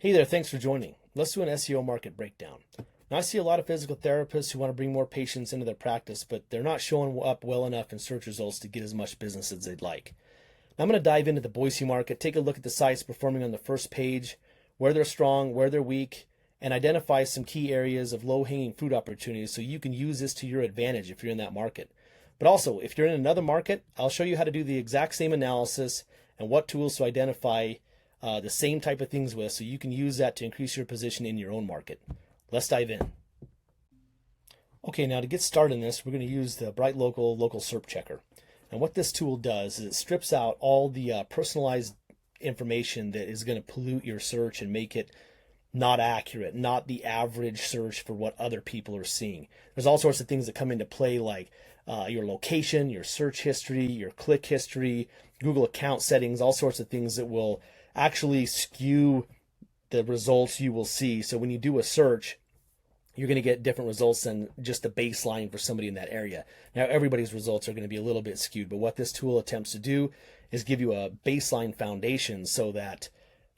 Hey there, thanks for joining. Let's do an SEO market breakdown. Now, I see a lot of physical therapists who want to bring more patients into their practice, but they're not showing up well enough in search results to get as much business as they'd like. Now, I'm going to dive into the Boise market, take a look at the sites performing on the first page, where they're strong, where they're weak, and identify some key areas of low-hanging fruit opportunities so you can use this to your advantage if you're in that market. But also, if you're in another market, I'll show you how to do the exact same analysis and what tools to identify the same type of things with, so you can use that to increase your position in your own market. Let's dive in. Okay, now to get started in this, we're going to use the Bright Local SERP Checker. And what this tool does is it strips out all the personalized information that is going to pollute your search and make it not accurate, not the average search for what other people are seeing. There's all sorts of things that come into play, like your location, your search history, your click history, Google account settings, all sorts of things that will actually skew the results you will see. So when you do a search, you're going to get different results than just the baseline for somebody in that area. Now, everybody's results are going to be a little bit skewed, but what this tool attempts to do is give you a baseline foundation so that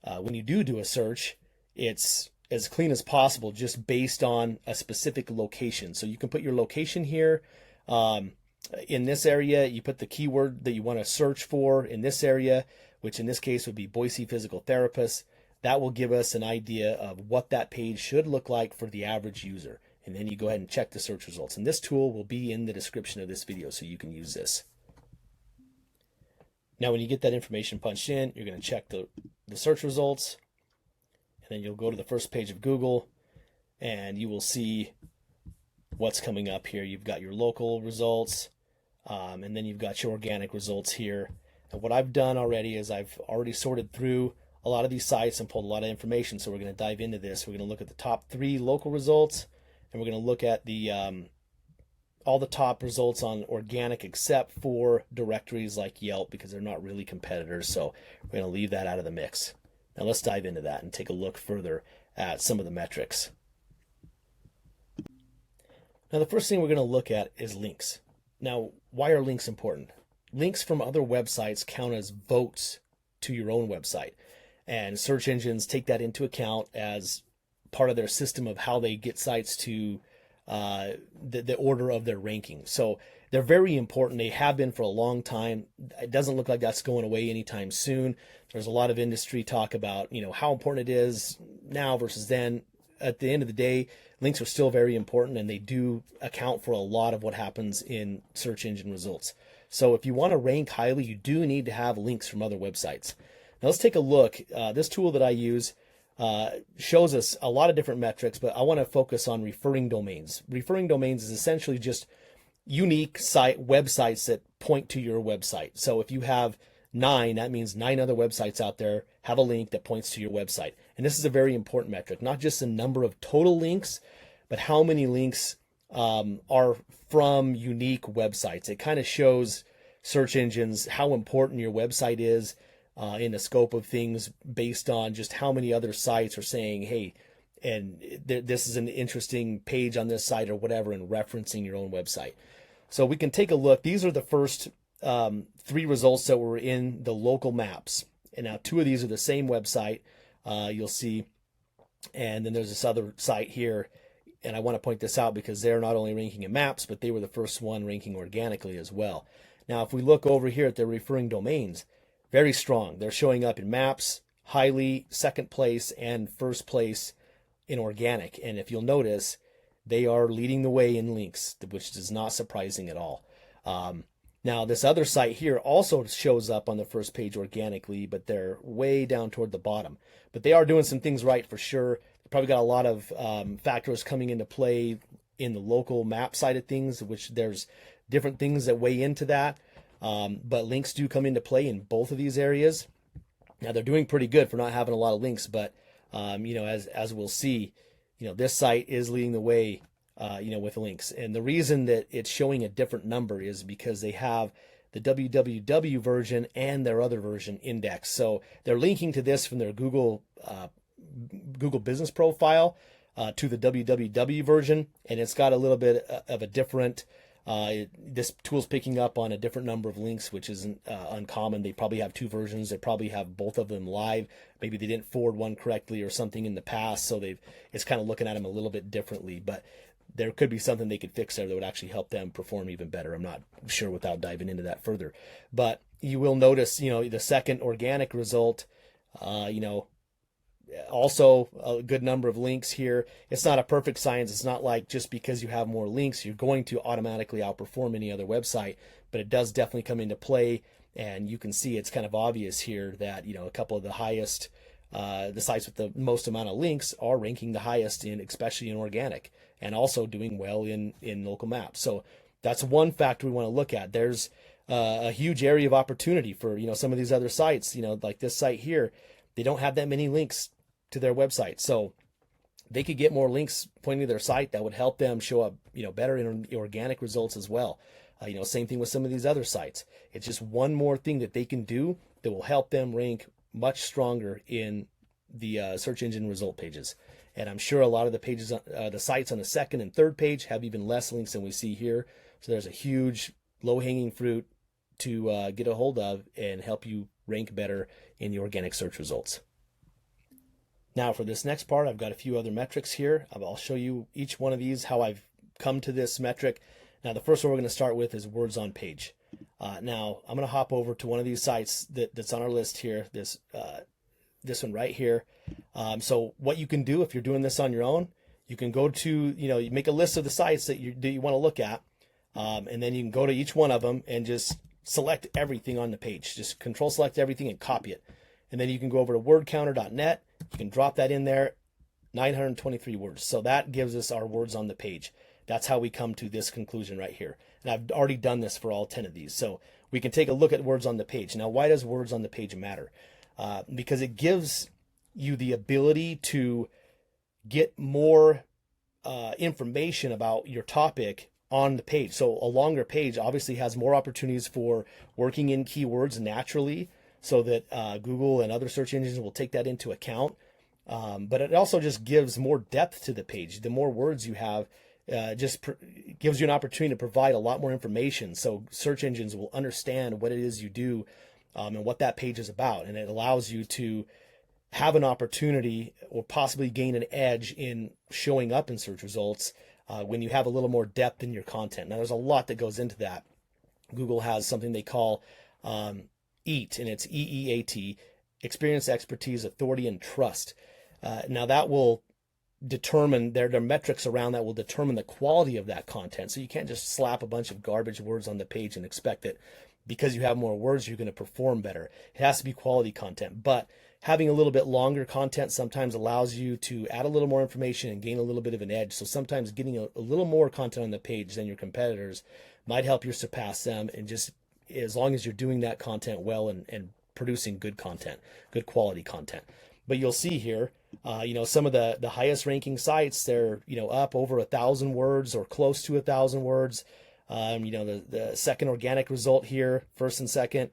when you do a search, it's as clean as possible just based on a specific location. So you can put your location here. In this area, you put the keyword that you want to search for in this area, which in this case would be Boise Physical Therapist. That will give us an idea of what that page should look like for the average user. And then you go ahead and check the search results. And this tool will be in the description of this video, so you can use this. Now, when you get that information punched in, you're going to check the search results. And then you'll go to the first page of Google, and you will see what's coming up here. You've got your local results, and then you've got your organic results here. And what I've done already is I've already sorted through a lot of these sites and pulled a lot of information. So we're going to dive into this. We're going to look at the top 3 local results, and we're going to look at the all the top results on organic except for directories like Yelp, because they're not really competitors. So we're going to leave that out of the mix. Now let's dive into that and take a look further at some of the metrics. Now, the first thing we're going to look at is links. Now, why are links important? Links from other websites count as votes to your own website, and search engines take that into account as part of their system of how they get sites to the order of their ranking. So they're very important. They have been for a long time. It doesn't look like that's going away anytime soon. There's a lot of industry talk about, how important it is now versus then. At the end of the day, links are still very important, and they do account for a lot of what happens in search engine results. So if you want to rank highly, you do need to have links from other websites. Now let's take a look. This tool that I use shows us a lot of different metrics, but I want to focus on referring domains. Referring domains is essentially just unique websites that point to your website. So if you have 9, that means 9 other websites out there have a link that points to your website. And this is a very important metric, not just the number of total links, but how many links are from unique websites. It kind of shows search engines how important your website is in the scope of things based on just how many other sites are saying, hey, and this is an interesting page on this site or whatever, and referencing your own website. So we can take a look. These are the first 3 results that were in the local maps. And now 2 of these are the same website, you'll see. And then there's this other site here. And I want to point this out because they're not only ranking in maps, but they were the first one ranking organically as well. Now, if we look over here at their referring domains, very strong. They're showing up in maps, highly, second place, and first place in organic. And if you'll notice, they are leading the way in links, which is not surprising at all. Now, this other site here also shows up on the first page organically, but they're way down toward the bottom. But they are doing some things right for sure. They probably got a lot of factors coming into play in the local map side of things, which there's different things that weigh into that. But links do come into play in both of these areas. Now, they're doing pretty good for not having a lot of links, but as we'll see, this site is leading the way with links. And the reason that it's showing a different number is because they have the www version and their other version indexed. So they're linking to this from their Google business profile to the www version, and it's got a little bit of a different This tool's picking up on a different number of links, which isn't uncommon. They probably have two versions. They probably have both of them live. Maybe they didn't forward one correctly or something in the past, so it's kind of looking at them a little bit differently. But there could be something they could fix there that would actually help them perform even better. I'm not sure without diving into that further. But you will notice, the second organic result, also a good number of links here. It's not a perfect science. It's not like just because you have more links, you're going to automatically outperform any other website, but it does definitely come into play. And you can see it's kind of obvious here that, a couple of the highest, the sites with the most amount of links are ranking the highest especially in organic, and also doing well in local maps. So that's one factor we want to look at. There's a huge area of opportunity for, some of these other sites, like this site here. They don't have that many links to their website. So they could get more links pointing to their site that would help them show up, better in organic results as well. Same thing with some of these other sites. It's just one more thing that they can do that will help them rank much stronger in the search engine result pages. And I'm sure a lot of the pages, the sites on the second and third page have even less links than we see here. So there's a huge low-hanging fruit to get a hold of and help you rank better in the organic search results. Now for this next part, I've got a few other metrics here. I'll show you each one of these, how I've come to this metric. Now the first one we're going to start with is words on page. Now I'm going to hop over to one of these sites that's on our list here, this one right here. So what you can do if you're doing this on your own, you can go to, you make a list of the sites that you want to look at, and then you can go to each one of them and just select everything on the page. Just control select everything and copy it. And then you can go over to wordcounter.net. You can drop that in there, 923 words. So that gives us our words on the page. That's how we come to this conclusion right here. And I've already done this for all 10 of these. So we can take a look at words on the page. Now, why does words on the page matter? Because it gives you the ability to get more information about your topic on the page. So a longer page obviously has more opportunities for working in keywords naturally, so that Google and other search engines will take that into account. But it also just gives more depth to the page. The more words you have, gives you an opportunity to provide a lot more information. So search engines will understand what it is you do and what that page is about. And it allows you to have an opportunity or possibly gain an edge in showing up in search results when you have a little more depth in your content. Now, there's a lot that goes into that. Google has something they call EAT, and it's EEAT, experience, expertise, authority, and trust. Now that will determine, there are metrics around that will determine the quality of that content. So you can't just slap a bunch of garbage words on the page and expect that because you have more words, you're going to perform better. It has to be quality content. But having a little bit longer content sometimes allows you to add a little more information and gain a little bit of an edge. So sometimes getting a little more content on the page than your competitors might help you surpass them, and just as long as you're doing that content well and producing good content, good quality content. But you'll see here, some of the highest ranking sites, they're, up over 1,000 words or close to 1,000 words. The second organic result here, first and second,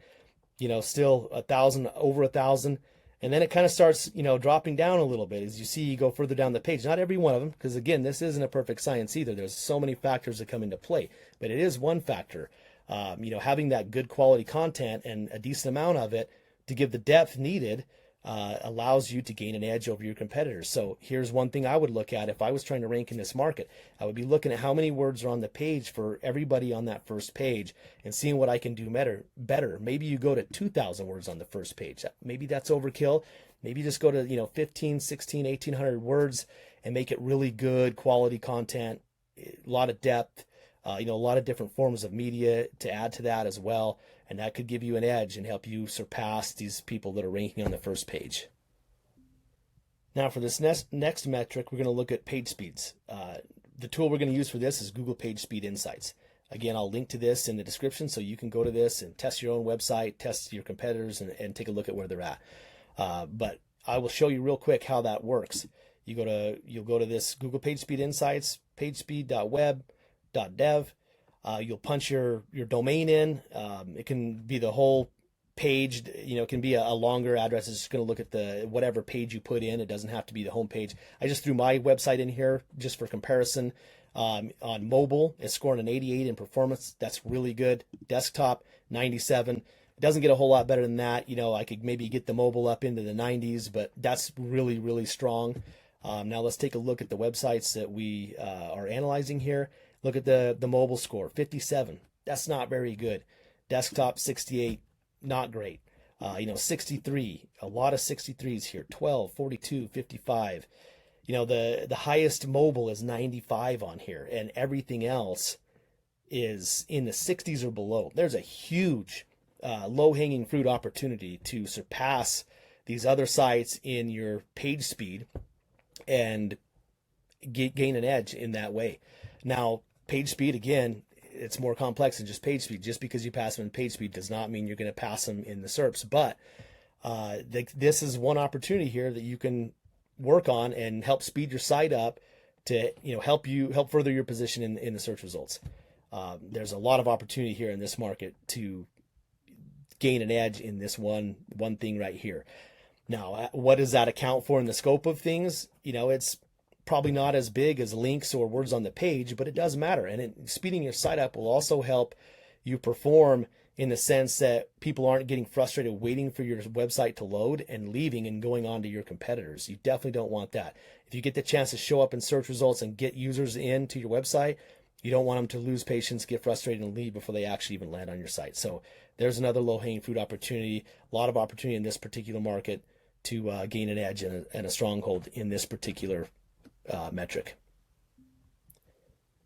still 1,000, over 1,000. And then it kind of starts, dropping down a little bit as you see you go further down the page. Not every one of them, because again, this isn't a perfect science either. There's so many factors that come into play, but it is one factor. Having that good quality content and a decent amount of it to give the depth needed allows you to gain an edge over your competitors. So here's one thing I would look at if I was trying to rank in this market. I would be looking at how many words are on the page for everybody on that first page and seeing what I can do better. Maybe you go to 2,000 words on the first page. Maybe that's overkill. Maybe just go to 15, 16, 1,800 words and make it really good quality content, a lot of depth. A lot of different forms of media to add to that as well. And that could give you an edge and help you surpass these people that are ranking on the first page. Now for this next metric, we're going to look at page speeds. The tool we're going to use for this is Google Page Speed Insights. Again, I'll link to this in the description so you can go to this and test your own website, test your competitors, and take a look at where they're at. But I will show you real quick how that works. You'll go to this Google Page Speed Insights, pagespeed.web.dev. You'll punch your domain in. It can be the whole page, it can be a longer address. It's just going to look at the whatever page you put in. It doesn't have to be the home page. I just threw my website in here just for comparison. On mobile, it's scoring an 88 in performance. That's really good. Desktop, 97. It doesn't get a whole lot better than that. I could maybe get the mobile up into the 90s, but that's really, really strong. Now let's take a look at the websites that we are analyzing here. Look at the mobile score, 57. That's not very good. Desktop, 68, not great. 63, a lot of 63s here, 12, 42, 55. The highest mobile is 95 on here, and everything else is in the 60s or below. There's a huge low-hanging fruit opportunity to surpass these other sites in your page speed and gain an edge in that way. Now, page speed, again, it's more complex than just page speed. Just because you pass them in page speed does not mean you're going to pass them in the SERPs. But this is one opportunity here that you can work on and help speed your site up to help further your position in the search results. There's a lot of opportunity here in this market to gain an edge in this one thing right here. Now, what does that account for in the scope of things? It's probably not as big as links or words on the page, but it does matter. And speeding your site up will also help you perform in the sense that people aren't getting frustrated waiting for your website to load and leaving and going on to your competitors. You definitely don't want that. If you get the chance to show up in search results and get users into your website, you don't want them to lose patience, get frustrated, and leave before they actually even land on your site. So there's another low-hanging fruit opportunity, a lot of opportunity in this particular market to gain an edge and a stronghold in this particular metric.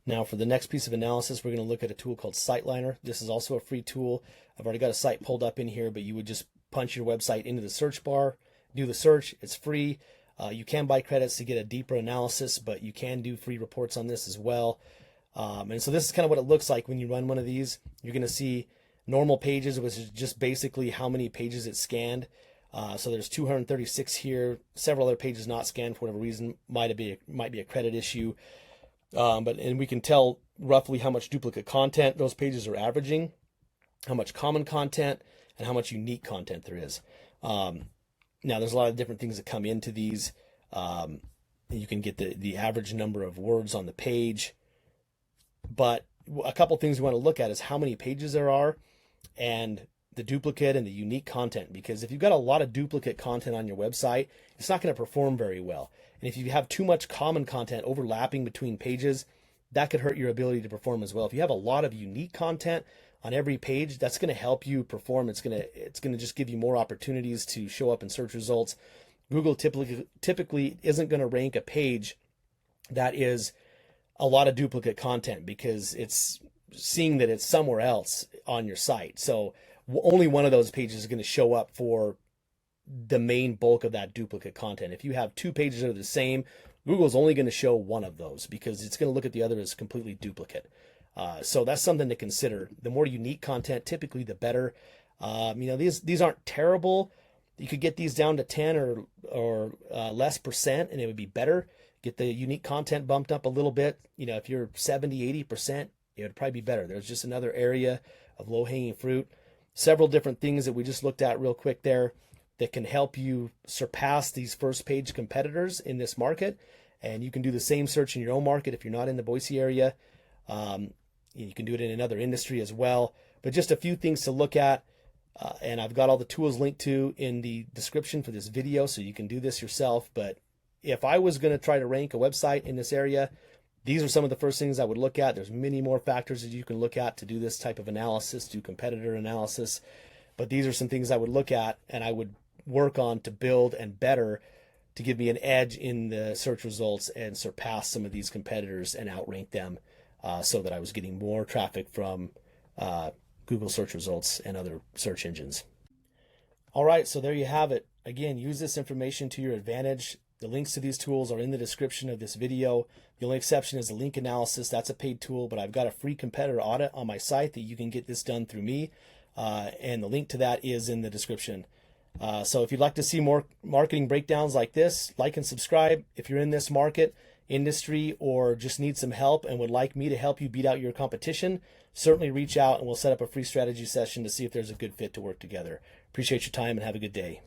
Now for the next piece of analysis, we're going to look at a tool called SiteLiner. This is also a free tool. I've already got a site pulled up in here, but you would just punch your website into the search bar, do the search. It's free. You can buy credits to get a deeper analysis, but you can do free reports on this as well. And so this is kind of what it looks like when you run one of these. You're going to see normal pages, which is just basically how many pages it scanned. So there's 236 here, several other pages not scanned for whatever reason, might be a credit issue. And we can tell roughly how much duplicate content those pages are averaging, how much common content, and how much unique content there is. Now there's a lot of different things that come into these. You can get the average number of words on the page, but a couple things we want to look at is how many pages there are and the duplicate and the unique content, because if you've got a lot of duplicate content on your website, it's not going to perform very well. And if you have too much common content overlapping between pages, that could hurt your ability to perform as well. If you have a lot of unique content on every page, that's going to help you perform. It's going to just give you more opportunities to show up in search results. Google typically isn't going to rank a page that is a lot of duplicate content because it's seeing that it's somewhere else on your site. So only one of those pages is going to show up for the main bulk of that duplicate content. If you have two pages that are the same, Google's only going to show one of those because it's going to look at the other as completely duplicate. So that's something to consider. The more unique content, typically the better. These aren't terrible. You could get these down to 10 or less percent and it would be better. Get the unique content bumped up a little bit. If you're 70, 80%, it would probably be better. There's just another area of low-hanging fruit. Several different things that we just looked at real quick there that can help you surpass these first page competitors in this market. And you can do the same search in your own market if you're not in the Boise area. You can do it in another industry as well. But just a few things to look at. And I've got all the tools linked to in the description for this video, so you can do this yourself. But if I was going to try to rank a website in this area, these are some of the first things I would look at. There's many more factors that you can look at to do this type of analysis, do competitor analysis. But these are some things I would look at and I would work on to build and better to give me an edge in the search results and surpass some of these competitors and outrank them so that I was getting more traffic from Google search results and other search engines. All right, so there you have it. Again, use this information to your advantage. The links to these tools are in the description of this video. The only exception is the link analysis. That's a paid tool, but I've got a free competitor audit on my site that you can get this done through me. And the link to that is in the description. So if you'd like to see more marketing breakdowns like this, like and subscribe. If you're in this market, industry, or just need some help and would like me to help you beat out your competition, certainly reach out and we'll set up a free strategy session to see if there's a good fit to work together. Appreciate your time and have a good day.